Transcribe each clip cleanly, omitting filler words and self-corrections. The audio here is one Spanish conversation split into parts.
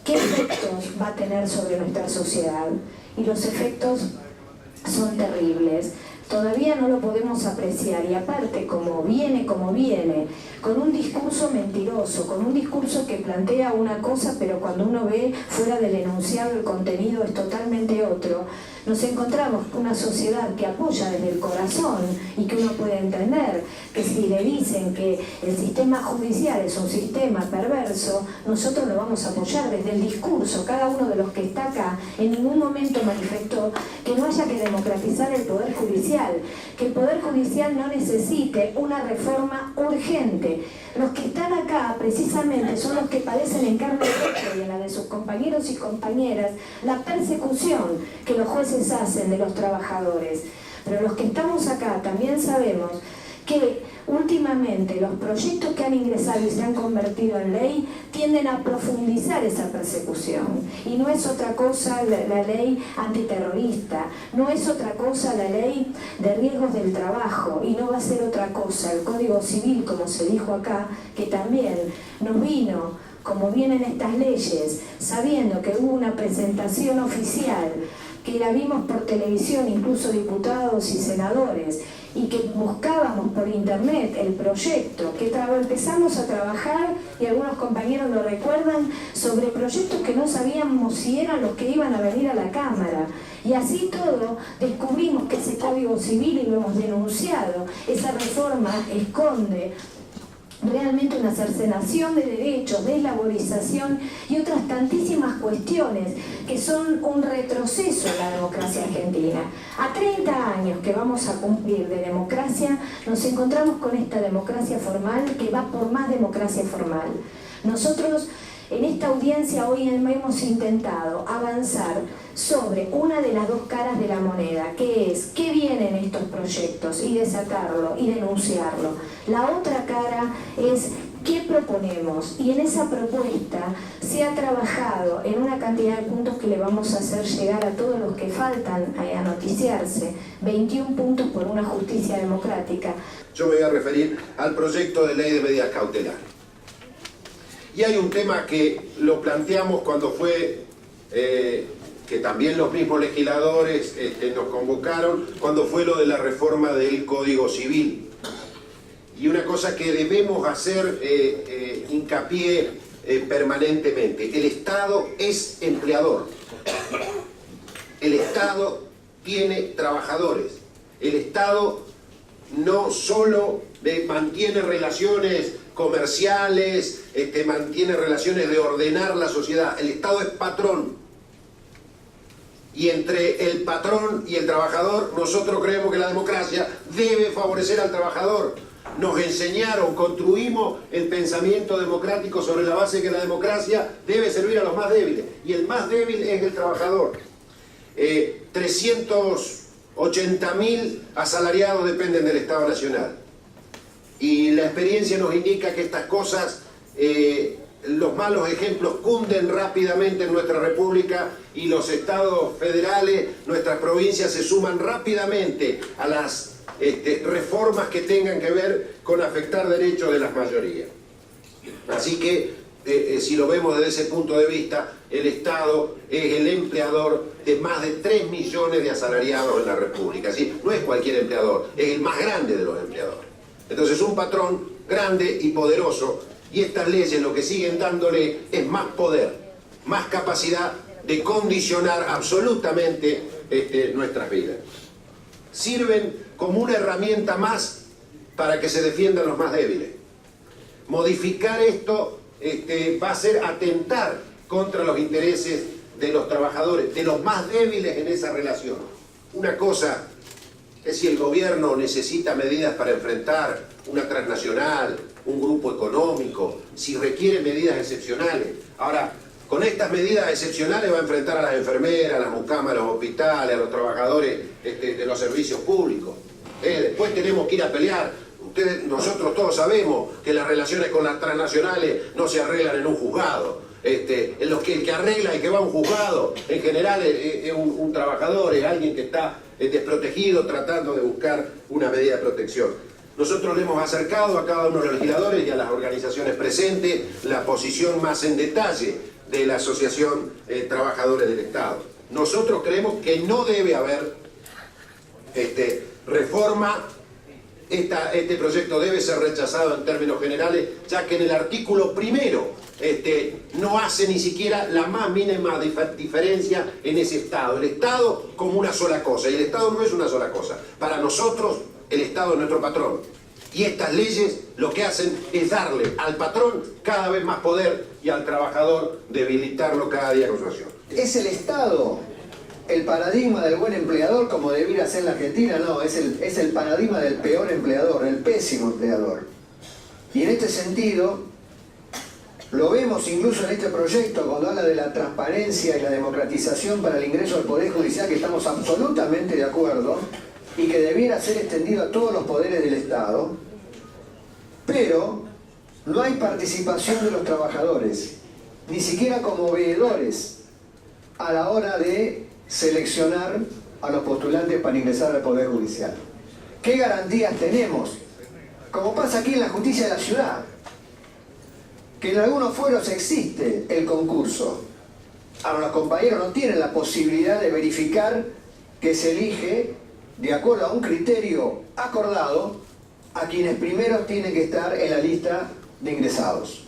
¿qué efectos va a tener sobre nuestra sociedad? Y los efectos son terribles. Todavía no lo podemos apreciar y aparte como viene, con un discurso mentiroso, con un discurso que plantea una cosa pero cuando uno ve fuera del enunciado el contenido es totalmente otro, nos encontramos con una sociedad que apoya desde el corazón y que uno puede entender que si le dicen que el sistema judicial es un sistema perverso, nosotros lo vamos a apoyar desde el discurso. Cada uno de los que está acá en ningún momento manifestó que no haya que democratizar el Poder Judicial, que el Poder Judicial no necesite una reforma urgente. Los que están acá precisamente son los que padecen en carne propia y en la de sus compañeros y compañeras la persecución que los jueces hacen de los trabajadores. Pero los que estamos acá también sabemos que últimamente los proyectos que han ingresado y se han convertido en ley tienden a profundizar esa persecución. Y no es otra cosa la ley antiterrorista, no es otra cosa la ley de riesgos del trabajo, y no va a ser otra cosa el Código Civil, como se dijo acá, que también nos vino, como vienen estas leyes, sabiendo que hubo una presentación oficial, que la vimos por televisión, incluso diputados y senadores, y que buscábamos por internet el proyecto, que empezamos a trabajar, y algunos compañeros lo recuerdan, sobre proyectos que no sabíamos si eran los que iban a venir a la Cámara. Y así todo descubrimos que ese Código Civil, y lo hemos denunciado, esa reforma esconde realmente una cercenación de derechos, deslaborización y otras tantísimas cuestiones que son un retroceso en la democracia argentina. A 30 años que vamos a cumplir de democracia, nos encontramos con esta democracia formal que va por más democracia formal. Nosotros en esta audiencia hoy hemos intentado avanzar sobre una de las dos caras de la moneda, que es qué vienen estos proyectos y desatarlo y denunciarlo. La otra cara es qué proponemos, y en esa propuesta se ha trabajado en una cantidad de puntos que le vamos a hacer llegar a todos los que faltan a noticiarse, 21 puntos por una justicia democrática. Yo me voy a referir al proyecto de ley de medidas cautelares. Y hay un tema que lo planteamos cuando fue, que también los mismos legisladores nos convocaron, cuando fue lo de la reforma del Código Civil. Y una cosa que debemos hacer hincapié permanentemente: el Estado es empleador. El Estado tiene trabajadores. El Estado no solo mantiene relaciones comerciales, mantiene relaciones de ordenar la sociedad. El Estado es patrón. Y entre el patrón y el trabajador, nosotros creemos que la democracia debe favorecer al trabajador. Nos enseñaron, construimos el pensamiento democrático sobre la base de que la democracia debe servir a los más débiles. Y el más débil es el trabajador. 380.000 asalariados dependen del Estado Nacional. Y la experiencia nos indica que estas cosas, los malos ejemplos cunden rápidamente en nuestra república, y los estados federales, nuestras provincias, se suman rápidamente a las reformas que tengan que ver con afectar derechos de las mayorías. Así que, si lo vemos desde ese punto de vista, el Estado es el empleador de más de 3 millones de asalariados en la república. ¿Sí? No es cualquier empleador, es el más grande de los empleadores. Entonces, un patrón grande y poderoso, y estas leyes lo que siguen dándole es más poder, más capacidad de condicionar absolutamente nuestras vidas. Sirven como una herramienta más para que se defiendan los más débiles. Modificar esto va a ser atentar contra los intereses de los trabajadores, de los más débiles en esa relación. Una cosa es si el gobierno necesita medidas para enfrentar una transnacional, un grupo económico, si requiere medidas excepcionales. Ahora, con estas medidas excepcionales va a enfrentar a las enfermeras, a las mucamas, a los hospitales, a los trabajadores de los servicios públicos. Después tenemos que ir a pelear. Nosotros todos sabemos que las relaciones con las transnacionales no se arreglan en un juzgado. En los que el que arregla y que va a un juzgado, en general es un trabajador, es alguien que está desprotegido tratando de buscar una medida de protección. Nosotros le hemos acercado a cada uno de los legisladores y a las organizaciones presentes la posición más en detalle de la Asociación Trabajadores del Estado. Nosotros creemos que no debe haber reforma. Este proyecto debe ser rechazado en términos generales, ya que en el artículo primero no hace ni siquiera la más mínima diferencia en ese Estado. El Estado como una sola cosa, y el Estado no es una sola cosa. Para nosotros, el Estado es nuestro patrón. Y estas leyes lo que hacen es darle al patrón cada vez más poder y al trabajador debilitarlo cada día con su acción. ¿Es el Estado el paradigma del buen empleador como debiera ser la Argentina? No, es el paradigma del peor empleador, el pésimo empleador. Y en este sentido, lo vemos incluso en este proyecto cuando habla de la transparencia y la democratización para el ingreso al Poder Judicial, que estamos absolutamente de acuerdo, y que debiera ser extendido a todos los poderes del Estado, pero no hay participación de los trabajadores, ni siquiera como veedores a la hora de seleccionar a los postulantes para ingresar al Poder Judicial. ¿Qué garantías tenemos? Como pasa aquí en la justicia de la ciudad, que en algunos fueros existe el concurso. Ahora los compañeros no tienen la posibilidad de verificar que se elige de acuerdo a un criterio acordado a quienes primero tienen que estar en la lista de ingresados.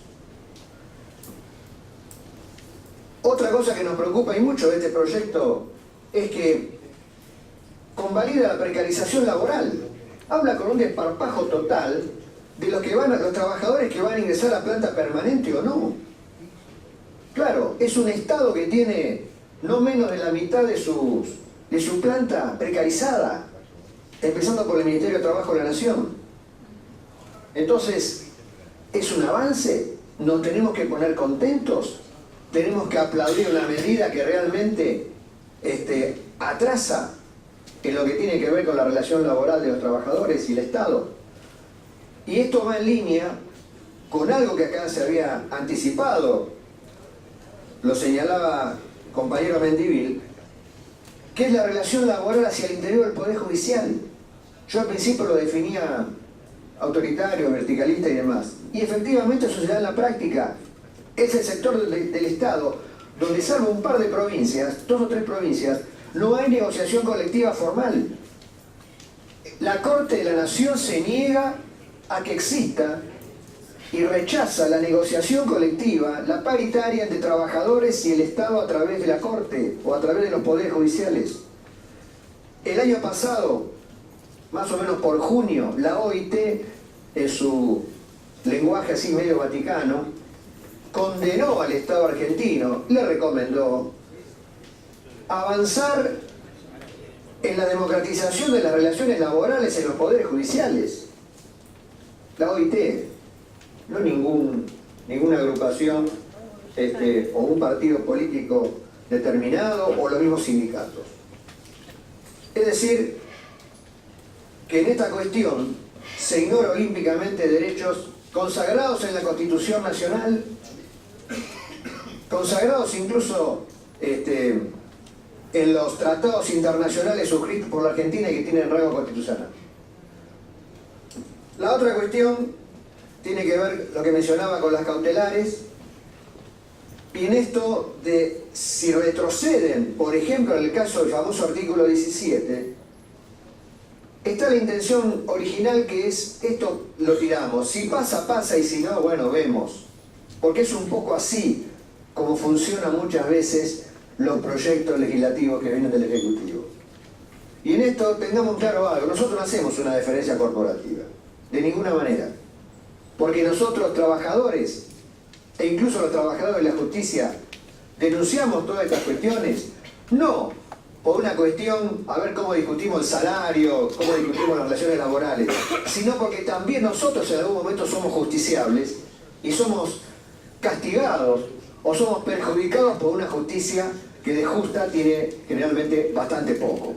Otra cosa que nos preocupa y mucho de este proyecto es que convalida la precarización laboral. Habla con un desparpajo total de los trabajadores que van a ingresar a planta permanente o no. Claro, es un Estado que tiene no menos de la mitad de su planta precarizada, empezando por el Ministerio de Trabajo de la Nación. Entonces, ¿es un avance? ¿Nos tenemos que poner contentos? ¿Tenemos que aplaudir una medida que realmente atrasa en lo que tiene que ver con la relación laboral de los trabajadores y el Estado? Y esto va en línea con algo que acá se había anticipado, lo señalaba el compañero Mendivil, que es la relación laboral hacia el interior del Poder Judicial. Yo al principio lo definía autoritario, verticalista y demás. Y efectivamente eso se da en la práctica. Es el sector del Estado donde, salvo un par de provincias, 2 o 3 provincias, no hay negociación colectiva formal. La Corte de la Nación se niega a que exista y rechaza la negociación colectiva, la paritaria entre trabajadores y el Estado a través de la Corte o a través de los poderes judiciales. El año pasado, más o menos por junio, la OIT, en su lenguaje así medio vaticano, condenó al Estado argentino, le recomendó avanzar en la democratización de las relaciones laborales en los poderes judiciales. La OIT, no ninguna agrupación o un partido político determinado o los mismos sindicatos. Es decir, que en esta cuestión se ignora olímpicamente derechos consagrados en la Constitución Nacional, consagrados incluso en los tratados internacionales suscritos por la Argentina y que tienen rango constitucional. La otra cuestión tiene que ver lo que mencionaba con las cautelares, y en esto de si retroceden, por ejemplo en el caso del famoso artículo 17, está la intención original, que es esto lo tiramos, si pasa, pasa, y si no, bueno, vemos, porque es un poco así como funcionan muchas veces los proyectos legislativos que vienen del Ejecutivo. Y en esto tengamos claro algo, nosotros no hacemos una deferencia corporativa, de ninguna manera, porque nosotros trabajadores, e incluso los trabajadores de la justicia, denunciamos todas estas cuestiones, no por una cuestión, a ver cómo discutimos el salario, cómo discutimos las relaciones laborales, sino porque también nosotros en algún momento somos justiciables y somos castigados o somos perjudicados por una justicia que de justa tiene generalmente bastante poco.